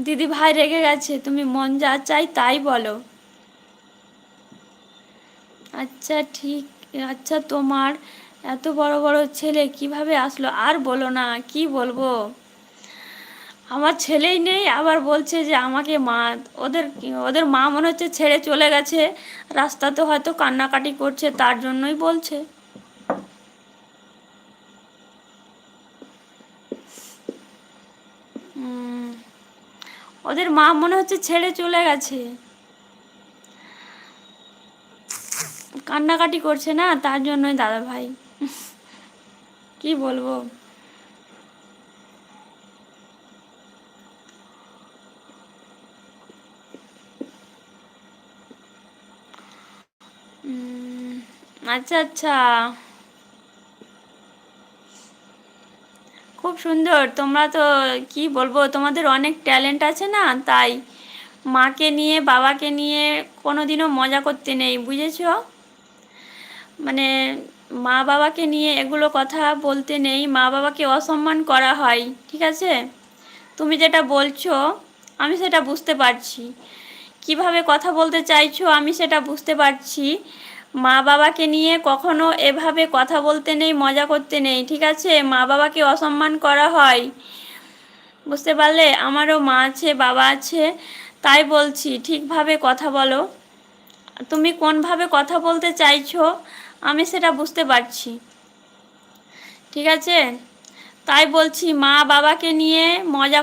দিদি ভাই রেগে গেছে, তুমি মন যা চাই তাই বলো। আচ্ছা ঠিক। আচ্ছা তোমার এত বড় বড় ছেলে কিভাবে আসলো? আর বলো না, কি বলবো। আমার ছেলেই নেই, আবার বলছে যে আমাকে মা। ওদের ওদের মা মনে হচ্ছে ছেড়ে চলে গেছে, রাস্তাতে হয়তো কান্নাকাটি করছে, তার জন্যই বলছে। ওদের মা মনে হচ্ছে ছেড়ে চলে গেছে, কান্নাকাটি করছে না, তার জন্যই দাদা ভাই। কি বলবো। আচ্ছা আচ্ছা, খুব সুন্দর। তোমরা তো কি বলবো, তোমাদের অনেক ট্যালেন্ট আছে না, তাই মাকে নিয়ে বাবাকে নিয়ে কোনোদিনও মজা করতে নেই, বুঝেছো? মানে মা বাবাকে নিয়ে এগুলো কথা বলতে নেই, মা বাবাকে অসম্মান করা হয়, ঠিক আছে? তুমি যেটা বলছো আমি সেটা বুঝতে পারছি, কিভাবে কথা বলতে চাইছো আমি সেটা বুঝতে পারছি। মা বাবাকে নিয়ে কখনো এভাবে কথা বলতে নেই, মজা করতে নেই, ঠিক আছে? মা বাবাকে অসম্মান করা হয়, বুঝতে পারলে? আমারও মা আছে, বাবা আছে, তাই বলছি ঠিকভাবে কথা বলো। তুমি কোনভাবে কথা বলতে চাইছো আমি সেটা বুঝতে পারছি, ঠিক আছে? তাই বলছি মা বাবাকে নিয়ে মজা